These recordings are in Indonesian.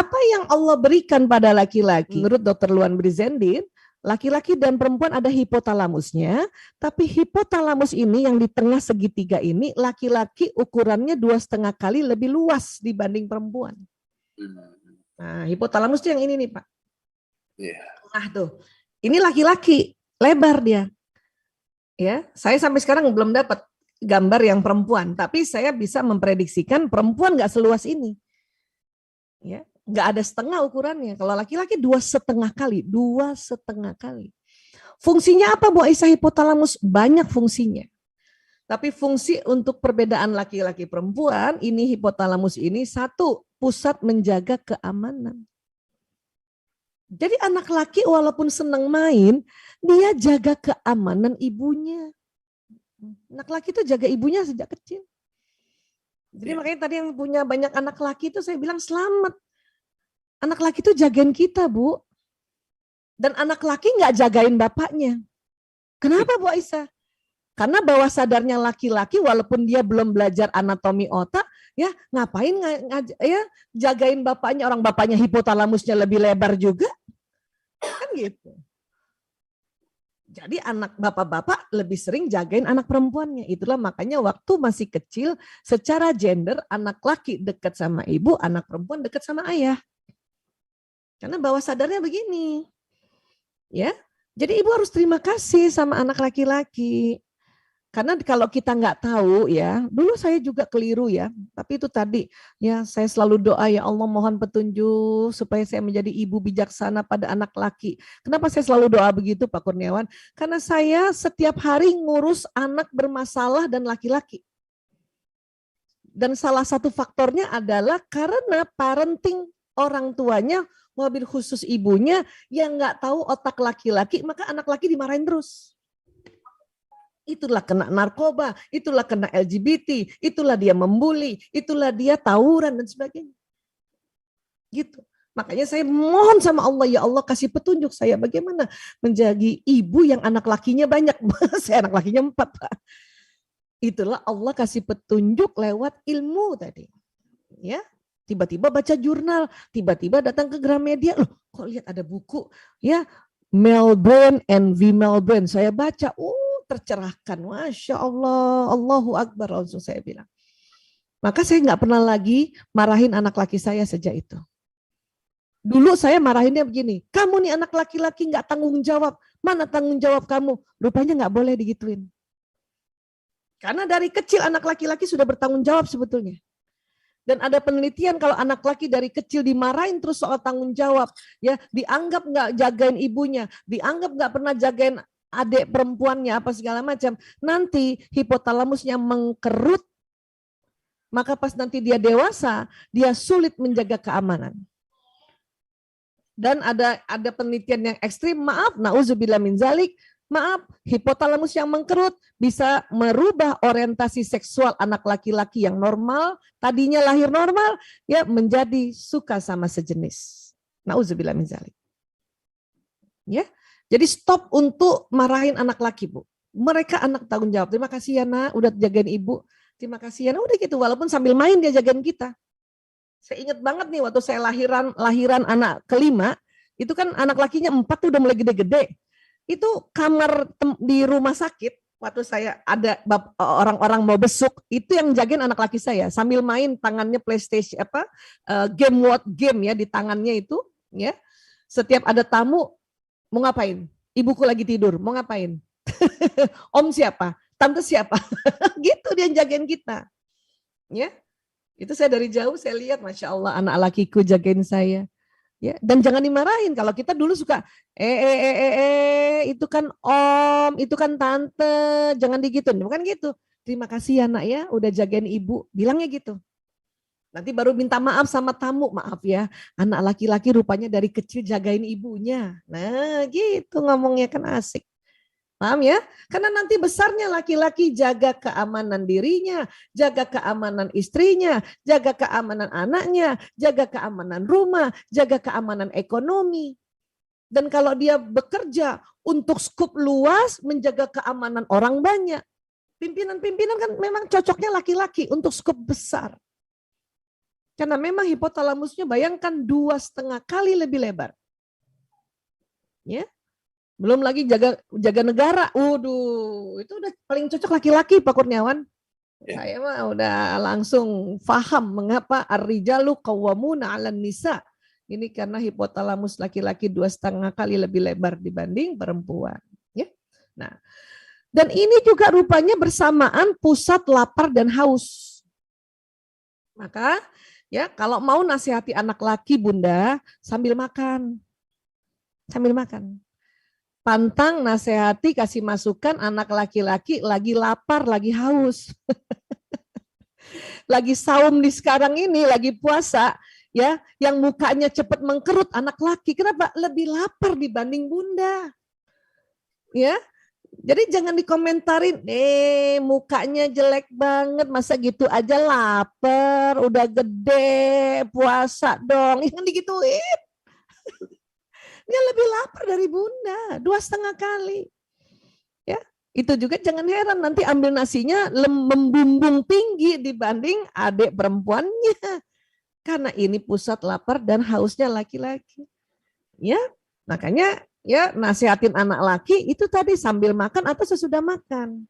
Apa yang Allah berikan pada laki-laki? Menurut Dr. Luan Brizendin, laki-laki dan perempuan ada hipotalamusnya, tapi hipotalamus ini yang di tengah segitiga ini, laki-laki ukurannya 2,5 kali lebih luas dibanding perempuan. Nah, hipotalamus itu yang ini nih Pak. Nah tuh, ini laki-laki, lebar dia. Ya, saya sampai sekarang belum dapat gambar yang perempuan, tapi saya bisa memprediksikan perempuan nggak seluas ini. Ya, nggak ada setengah ukurannya. Kalau laki-laki 2,5 kali, 2,5 kali. Fungsinya apa Bu Aisyah hipotalamus? Banyak fungsinya. Tapi fungsi untuk perbedaan laki-laki perempuan, ini hipotalamus ini satu, pusat menjaga keamanan. Jadi anak laki walaupun senang main, dia jaga keamanan ibunya. Anak laki itu jaga ibunya sejak kecil. Jadi makanya tadi yang punya banyak anak laki itu saya bilang selamat. Anak laki itu jagain kita Bu. Dan anak laki nggak jagain bapaknya. Kenapa Bu Aisyah? Karena bawah sadarnya laki-laki walaupun dia belum belajar anatomi otak, ya ngapain ya jagain bapaknya, orang bapaknya hipotalamusnya lebih lebar juga. Kan gitu. Jadi anak bapak-bapak lebih sering jagain anak perempuannya. Itulah makanya waktu masih kecil secara gender anak laki dekat sama ibu, anak perempuan dekat sama ayah. Karena bawah sadarnya begini. Ya. Jadi ibu harus terima kasih sama anak laki-laki. Karena kalau kita nggak tahu ya, dulu saya juga keliru ya, tapi itu tadi ya saya selalu doa ya Allah mohon petunjuk supaya saya menjadi ibu bijaksana pada anak laki. Kenapa saya selalu doa begitu Pak Kurniawan? Karena saya setiap hari ngurus anak bermasalah dan laki-laki. Dan salah satu faktornya adalah karena parenting orang tuanya, wabil khusus ibunya yang nggak tahu otak laki-laki, maka anak laki dimarahin terus. Itulah kena narkoba, itulah kena LGBT, itulah dia membuli, itulah dia tawuran dan sebagainya. Gitu. Makanya saya mohon sama Allah, ya Allah kasih petunjuk saya bagaimana menjadi ibu yang anak lakinya banyak. Saya anak lakinya 4 Pak. Itulah Allah kasih petunjuk lewat ilmu tadi. Ya, tiba-tiba baca jurnal, tiba-tiba datang ke Gramedia, loh kok lihat ada buku ya male brain and female brain. Saya baca, tercerahkan, Masya Allah, Allahu Akbar, langsung saya bilang. Maka saya nggak pernah lagi marahin anak laki saya sejak itu. Dulu saya marahinnya begini, kamu nih anak laki-laki nggak tanggung jawab, mana tanggung jawab kamu? Rupanya nggak boleh digituin. Karena dari kecil anak laki-laki sudah bertanggung jawab sebetulnya. Dan ada penelitian kalau anak laki dari kecil dimarahin terus soal tanggung jawab, ya dianggap nggak jagain ibunya, dianggap nggak pernah jagain adik perempuannya apa segala macam, nanti hipotalamusnya mengkerut, maka pas nanti dia dewasa, dia sulit menjaga keamanan. Dan ada penelitian yang ekstrim, maaf, nauzubillah min zalik, maaf, hipotalamus yang mengkerut bisa merubah orientasi seksual anak laki-laki yang normal, tadinya lahir normal, ya menjadi suka sama sejenis. Nauzubillah min zalik. Ya. Jadi stop untuk marahin anak laki Bu. Mereka anak tanggung jawab. Terima kasih ya nak, udah jagain ibu. Terima kasih ya nak, udah gitu. Walaupun sambil main dia jagain kita. Saya ingat banget nih waktu saya lahiran anak kelima, itu kan anak lakinya 4 tuh udah mulai gede-gede. Itu kamar di rumah sakit, waktu saya ada orang-orang mau besuk, itu yang jagain anak laki saya. Sambil main tangannya PlayStation, game ya di tangannya itu. Ya. Setiap ada tamu, mau ngapain? Ibuku lagi tidur, mau ngapain? Om siapa? Tante siapa? Gitu dia jagain kita. Ya, itu saya dari jauh saya lihat, Masya Allah anak lakiku jagain saya. Ya, dan jangan dimarahin kalau kita dulu suka itu kan om, itu kan tante, jangan digituin, bukan gitu. Terima kasih ya nak ya, udah jagain ibu, bilangnya gitu. Nanti baru minta maaf sama tamu, maaf ya, anak laki-laki rupanya dari kecil jagain ibunya. Nah gitu ngomongnya kan asik. Paham ya? Karena nanti besarnya laki-laki jaga keamanan dirinya, jaga keamanan istrinya, jaga keamanan anaknya, jaga keamanan rumah, jaga keamanan ekonomi. Dan kalau dia bekerja untuk skup luas, menjaga keamanan orang banyak. Pimpinan-pimpinan kan memang cocoknya laki-laki untuk skup besar. Karena memang hipotalamusnya bayangkan 2,5 kali lebih lebar. Ya. Belum lagi jaga negara. Waduh, itu udah paling cocok laki-laki Pak Kurniawan. Saya mah udah langsung paham mengapa ar-rijalu qawwamuna 'alan nisa. Ini karena hipotalamus laki-laki 2,5 kali lebih lebar dibanding perempuan. Ya. Nah, dan ini juga rupanya bersamaan pusat lapar dan haus. Maka ya kalau mau nasihati anak laki Bunda sambil makan. Sambil makan. Pantang nasihati kasih masukan anak laki-laki lagi lapar, lagi haus. Lagi saum di sekarang ini, lagi puasa, ya, yang mukanya cepat mengkerut anak laki. Kenapa? Lebih lapar dibanding Bunda. Ya. Jadi jangan dikomentarin, mukanya jelek banget, masa gitu aja lapar, udah gede, puasa dong. Yang digituin. Dia lebih lapar dari Bunda, 2,5 kali. Ya, itu juga jangan heran nanti ambil nasinya membumbung tinggi dibanding adik perempuannya. Karena ini pusat lapar dan hausnya laki-laki. Ya, makanya ya nasihatin anak laki itu tadi sambil makan atau sesudah makan.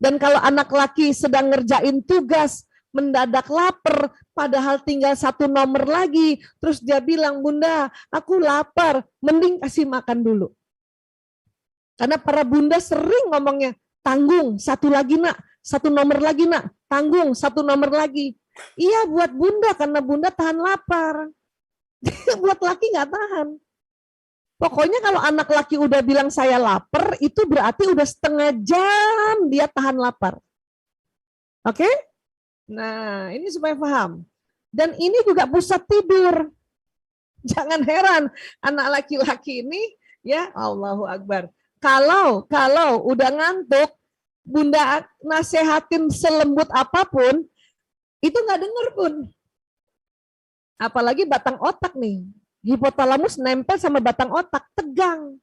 Dan kalau anak laki sedang ngerjain tugas, mendadak lapar, padahal tinggal 1 nomor lagi, terus dia bilang, Bunda, aku lapar, mending kasih makan dulu. Karena para bunda sering ngomongnya, tanggung, 1 lagi nak, 1 nomor lagi nak, tanggung, 1 nomor lagi. Iya buat bunda, karena bunda tahan lapar. Buat laki nggak tahan. Pokoknya kalau anak laki udah bilang saya lapar, itu berarti udah 1/2 jam dia tahan lapar. Oke? Nah, ini supaya paham. Dan ini juga pusat tidur. Jangan heran anak laki-laki ini ya Allahu Akbar. Kalau udah ngantuk, Bunda nasehatin selembut apapun, itu nggak denger pun. Apalagi batang otak nih. Hipotalamus nempel sama batang otak, tegang.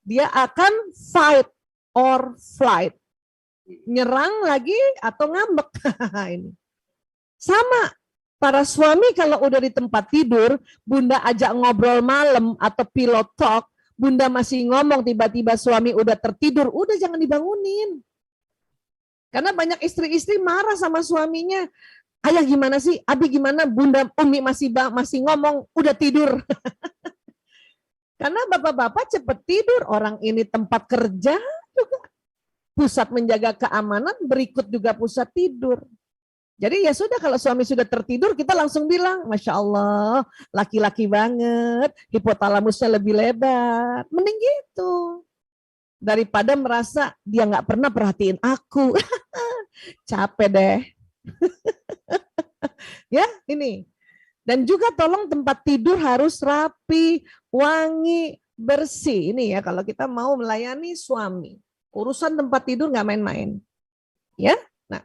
Dia akan fight or flight. Nyerang lagi atau ngambek. Ini. Sama, para suami kalau udah di tempat tidur, Bunda ajak ngobrol malam atau pillow talk, Bunda masih ngomong, tiba-tiba suami udah tertidur, udah jangan dibangunin. Karena banyak istri-istri marah sama suaminya. Ayah gimana sih? Abi gimana? Bunda Umi masih ngomong, udah tidur. Karena bapak-bapak cepet tidur, orang ini tempat kerja juga. Pusat menjaga keamanan, berikut juga pusat tidur. Jadi ya sudah, kalau suami sudah tertidur, kita langsung bilang, Masya Allah, laki-laki banget, hipotalamusnya lebih lebar. Mending gitu. Daripada merasa dia nggak pernah perhatiin aku. Capek deh. Ya, ini. Dan juga tolong tempat tidur harus rapi, wangi, bersih. Ini ya kalau kita mau melayani suami. Urusan tempat tidur nggak main-main. Ya. Nah,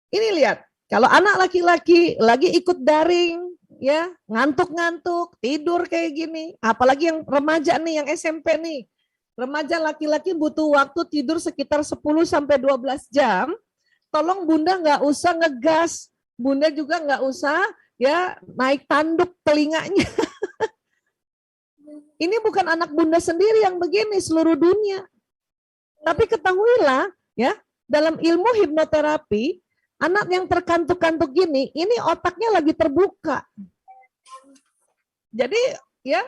ini lihat. Kalau anak laki-laki lagi ikut daring, ya ngantuk-ngantuk, tidur kayak gini. Apalagi yang remaja nih, yang SMP nih. Remaja laki-laki butuh waktu tidur sekitar 10-12 jam. Tolong Bunda nggak usah ngegas. Bunda juga nggak usah ya naik tanduk telinganya. Ini bukan anak Bunda sendiri yang begini, seluruh dunia. Tapi ketahuilah ya, dalam ilmu hipnoterapi, anak yang terkantuk-kantuk gini, ini otaknya lagi terbuka. Jadi ya,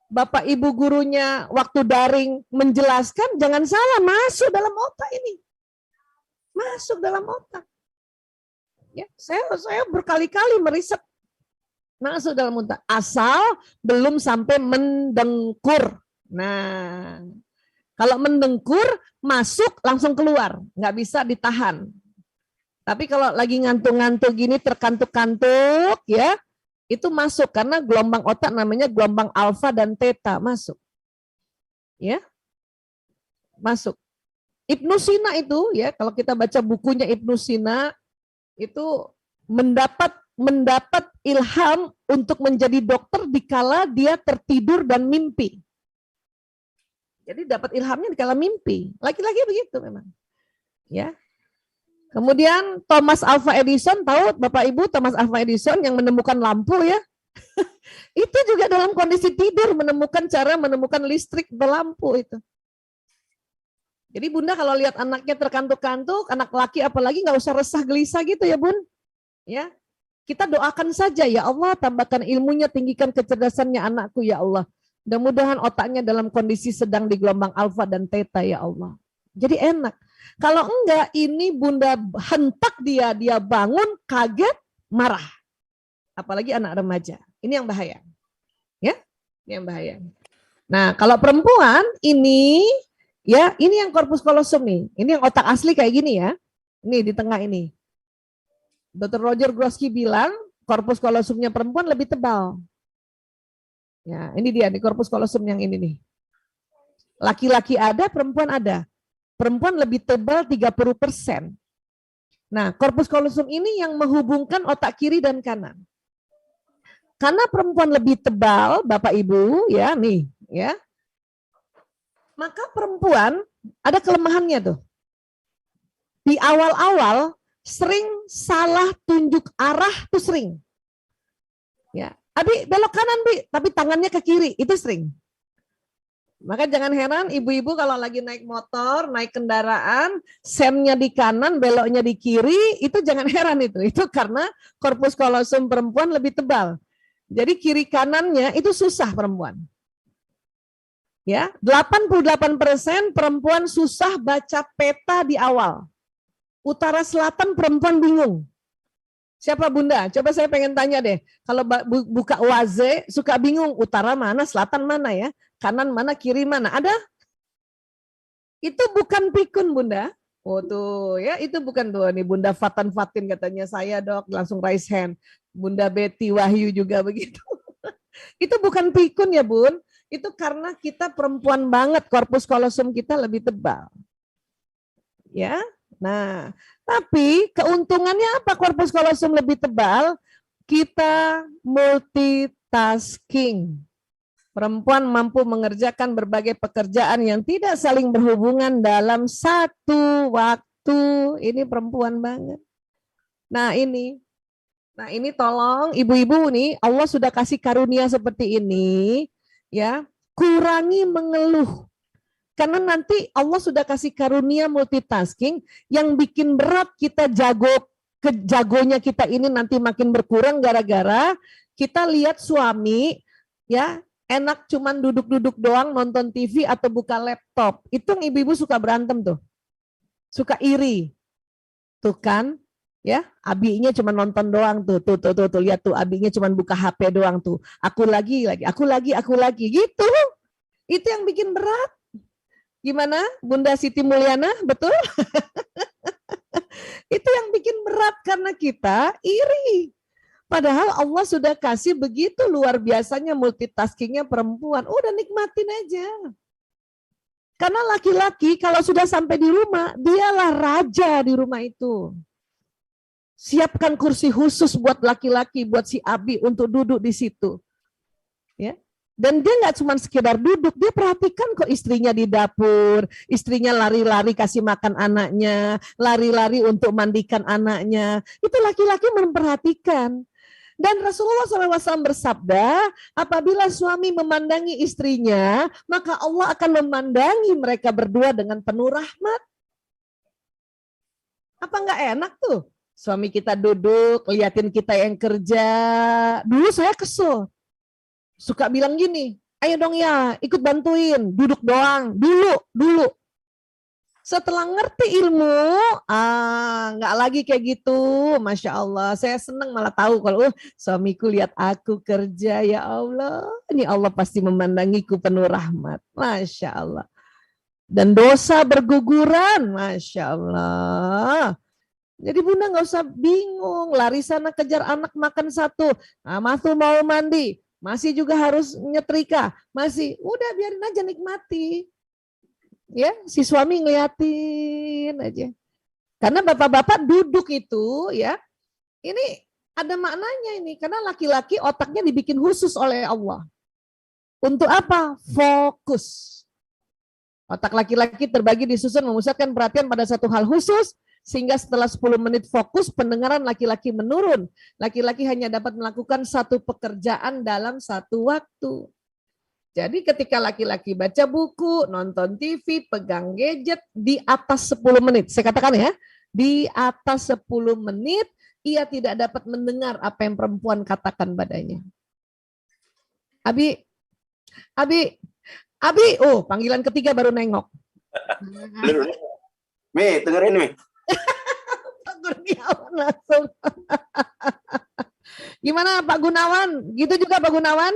Bapak Ibu gurunya waktu daring menjelaskan, jangan salah, masuk dalam otak ini. Masuk dalam otak. Ya, saya berkali-kali meriset masuk dalam otak, asal belum sampai mendengkur. Nah, kalau mendengkur, masuk langsung keluar, nggak bisa ditahan. Tapi kalau lagi ngantuk-ngantuk gini, terkantuk-kantuk, ya, itu masuk karena gelombang otak namanya gelombang alfa dan theta masuk, ya, masuk. Ibnu Sina itu, ya, kalau kita baca bukunya Ibnu Sina, itu mendapat ilham untuk menjadi dokter dikala dia tertidur dan mimpi. Jadi dapat ilhamnya dikala mimpi. Laki-laki begitu memang. Ya. Kemudian Thomas Alva Edison, tahu Bapak Ibu Thomas Alva Edison yang menemukan lampu ya? Itu juga dalam kondisi tidur menemukan cara menemukan listrik berlampu itu. Jadi Bunda kalau lihat anaknya terkantuk-kantuk, anak laki apalagi nggak usah resah gelisah gitu ya Bun. Ya, kita doakan saja ya Allah, tambahkan ilmunya, tinggikan kecerdasannya anakku ya Allah. Mudah-mudahan otaknya dalam kondisi sedang di gelombang alfa dan theta ya Allah. Jadi enak. Kalau enggak, ini Bunda hentak dia bangun, kaget, marah. Apalagi anak remaja. Ini yang bahaya. Ya, ini yang bahaya. Nah, kalau perempuan ini ya, ini yang corpus callosum nih. Ini yang otak asli kayak gini ya. Ini di tengah ini. Dr. Roger Groski bilang corpus callosumnya perempuan lebih tebal. Ya, ini dia nih corpus callosum yang ini nih. Laki-laki ada, perempuan ada. Perempuan lebih tebal 30%. Nah, corpus callosum ini yang menghubungkan otak kiri dan kanan. Karena perempuan lebih tebal, Bapak Ibu, ya nih, ya. Maka perempuan ada kelemahannya tuh. Di awal-awal sering salah tunjuk arah tuh sering. Ya, Abi belok kanan Bi, tapi tangannya ke kiri, itu sering. Maka jangan heran ibu-ibu kalau lagi naik motor, naik kendaraan, semnya di kanan, beloknya di kiri, itu jangan heran itu. Itu karena corpus callosum perempuan lebih tebal. Jadi kiri kanannya itu susah perempuan. Ya, 88% perempuan susah baca peta di awal. Utara selatan perempuan bingung. Siapa Bunda? Coba saya pengen tanya deh. Kalau buka waze suka bingung utara mana, selatan mana ya? Kanan mana, kiri mana? Ada? Itu bukan pikun Bunda. Oh tuh ya, itu bukan tuh nih Bunda Fatan Fatin katanya saya Dok, langsung raise hand. Bunda Betty Wahyu juga begitu. Itu bukan pikun ya Bun. Itu karena kita perempuan banget, corpus callosum kita lebih tebal. Ya. Nah, tapi keuntungannya apa corpus callosum lebih tebal? Kita multitasking. Perempuan mampu mengerjakan berbagai pekerjaan yang tidak saling berhubungan dalam satu waktu. Ini perempuan banget. Nah, ini tolong ibu-ibu nih, Allah sudah kasih karunia seperti ini. Ya, kurangi mengeluh. Karena nanti Allah sudah kasih karunia multitasking yang bikin berat kita jagonya kita ini nanti makin berkurang gara-gara kita lihat suami ya enak cuman duduk-duduk doang nonton TV atau buka laptop. Itu yang ibu-ibu suka berantem tuh. Suka iri. Tuh kan? Ya, abinya cuma nonton doang tuh lihat tuh abinya cuma buka HP doang tuh. Aku lagi gitu. Itu yang bikin berat. Gimana Bunda Siti Mulyana, betul? Itu yang bikin berat karena kita iri. Padahal Allah sudah kasih begitu luar biasanya multitaskingnya perempuan. Udah nikmatin aja. Karena laki-laki kalau sudah sampai di rumah, dialah raja di rumah itu. Siapkan kursi khusus buat laki-laki, buat si Abi untuk duduk di situ. Ya. Dan dia nggak cuma sekedar duduk, dia perhatikan kok istrinya di dapur, istrinya lari-lari kasih makan anaknya, lari-lari untuk mandikan anaknya. Itu laki-laki memperhatikan. Dan Rasulullah SAW bersabda, apabila suami memandangi istrinya, maka Allah akan memandangi mereka berdua dengan penuh rahmat. Apa nggak enak tuh? Suami kita duduk, liatin kita yang kerja. Dulu saya kesel. Suka bilang gini, ayo dong ya, ikut bantuin, duduk doang, dulu. Setelah ngerti ilmu, nggak lagi kayak gitu, Masya Allah. Saya senang malah tahu kalau suamiku lihat aku kerja, ya Allah, ini Allah pasti memandangiku penuh rahmat, Masya Allah. Dan dosa berguguran, Masya Allah. Jadi Bunda nggak usah bingung, lari sana kejar anak makan satu, tuh mau mandi, masih juga harus nyetrika, masih udah biarin aja nikmati. Ya, si suami ngeliatin aja. Karena bapak-bapak duduk itu ya, ini ada maknanya ini, karena laki-laki otaknya dibikin khusus oleh Allah. Untuk apa? Fokus. Otak laki-laki terbagi disusun memusatkan perhatian pada satu hal khusus, Sehingga setelah 10 menit fokus, pendengaran laki-laki menurun. Laki-laki hanya dapat melakukan satu pekerjaan dalam satu waktu. Jadi ketika laki-laki baca buku, nonton TV, pegang gadget di atas 10 menit. Saya katakan ya, di atas 10 menit ia tidak dapat mendengar apa yang perempuan katakan padanya. Abi, oh panggilan ketiga baru nengok. Mi, dengerin Mi. Pak Kurniawan langsung. Gimana Pak Gunawan? Gitu juga Pak Gunawan?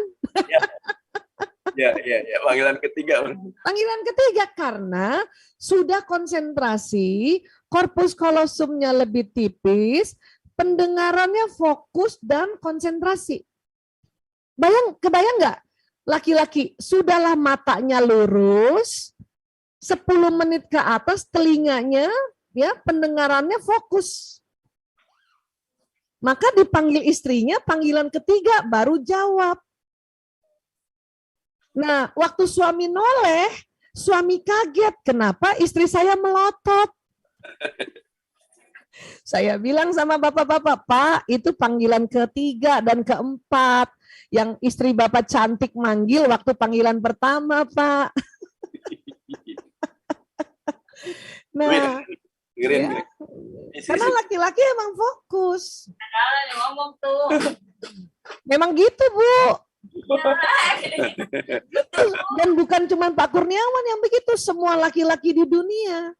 Ya, panggilan ketiga. Panggilan ketiga karena sudah konsentrasi, korpus kolosumnya lebih tipis, pendengarannya fokus dan konsentrasi. Kebayang nggak? Laki-laki sudahlah matanya lurus, 10 menit ke atas telinganya ya pendengarannya fokus. Maka dipanggil istrinya, panggilan ketiga baru jawab. Nah, waktu suami noleh, suami kaget, kenapa istri saya melotot? Saya bilang sama bapak-bapak, Pak, itu panggilan ketiga dan keempat. Yang istri bapak cantik manggil waktu panggilan pertama, Pak. Nah, ya, karena laki-laki emang fokus. Ngomong tuh. Memang gitu, Bu. Dan bukan cuma Pak Kurniawan yang begitu, semua laki-laki di dunia.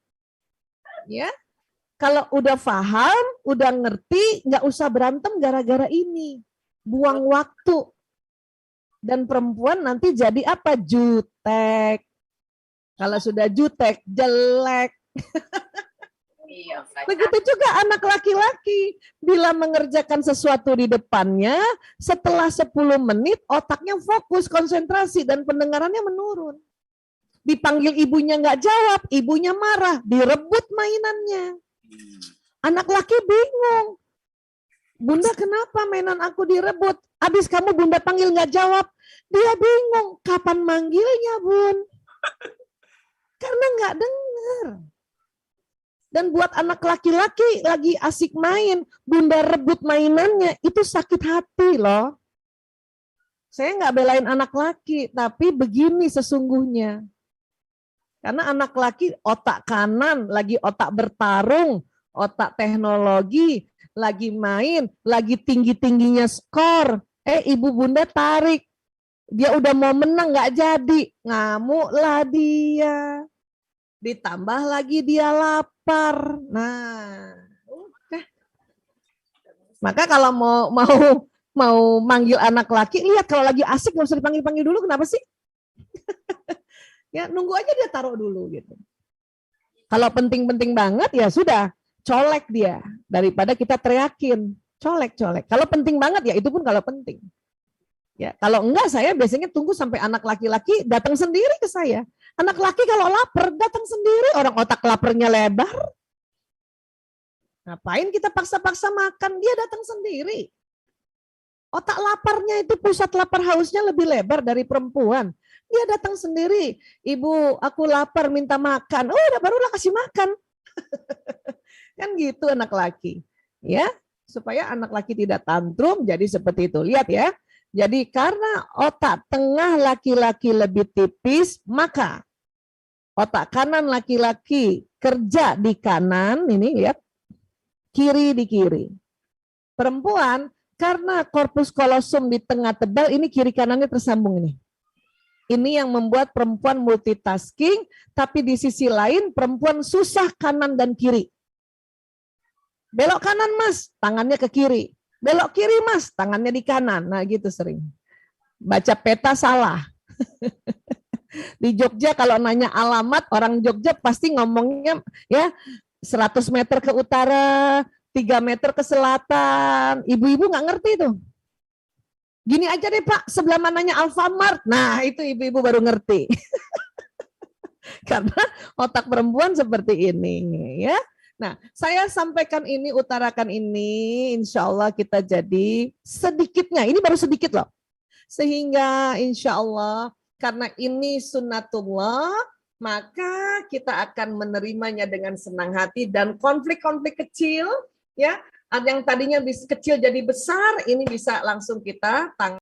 Ya, kalau udah paham, udah ngerti, nggak usah berantem gara-gara ini. Buang waktu. Dan perempuan nanti jadi apa? Jutek. Kalau sudah jutek, jelek. Begitu juga anak laki-laki. Bila mengerjakan sesuatu di depannya, setelah 10 menit otaknya fokus, konsentrasi, dan pendengarannya menurun. Dipanggil ibunya nggak jawab, ibunya marah, direbut mainannya. Anak laki bingung. Bunda kenapa mainan aku direbut? Habis kamu bunda panggil nggak jawab. Dia bingung, kapan manggilnya bun? Karena nggak dengar. Dan buat anak laki-laki lagi asik main, bunda rebut mainannya, itu sakit hati loh. Saya nggak belain anak laki, tapi begini sesungguhnya. Karena anak laki otak kanan, lagi otak bertarung, otak teknologi, lagi main, lagi tinggi-tingginya skor. Ibu bunda tarik. Dia udah mau menang nggak jadi. Ngamuklah dia. Ditambah lagi dia lapar. Nah, udah. Maka kalau mau manggil anak laki, lihat kalau lagi asik nggak usah dipanggil-panggil dulu, kenapa sih? Ya nunggu aja dia taruh dulu gitu. Kalau penting-penting banget ya sudah, colek dia daripada kita teriakin. Colek. Kalau penting banget ya itu pun kalau penting. Ya, kalau enggak saya biasanya tunggu sampai anak laki-laki datang sendiri ke saya. Anak laki kalau lapar datang sendiri, orang otak laparnya lebar. Ngapain kita paksa-paksa makan? Dia datang sendiri. Otak laparnya itu pusat lapar hausnya lebih lebar dari perempuan. Dia datang sendiri. Ibu, aku lapar minta makan. Oh, udah barulah kasih makan. Kan gitu anak laki. Ya, supaya anak laki tidak tantrum jadi seperti itu. Lihat ya. Jadi karena otak tengah laki-laki lebih tipis, maka otak kanan laki-laki kerja di kanan, ini lihat, kiri di kiri. Perempuan karena korpus kolosum di tengah tebal, ini kiri kanannya tersambung ini. Ini yang membuat perempuan multitasking, tapi di sisi lain perempuan susah kanan dan kiri. Belok kanan mas, tangannya ke kiri. Belok kiri mas, tangannya di kanan. Nah gitu sering. Baca peta salah. Di Jogja kalau nanya alamat, orang Jogja pasti ngomongnya ya 100 meter ke utara, 3 meter ke selatan. Ibu-ibu nggak ngerti tuh. Gini aja deh Pak, sebelah mananya Alfamart. Nah itu ibu-ibu baru ngerti. Karena otak perempuan seperti ini ya. Nah, saya sampaikan ini, utarakan ini, insya Allah kita jadi sedikitnya, ini baru sedikit loh. Sehingga insya Allah, karena ini sunnatullah, maka kita akan menerimanya dengan senang hati, dan konflik-konflik kecil ya yang tadinya kecil jadi besar ini bisa langsung kita tangani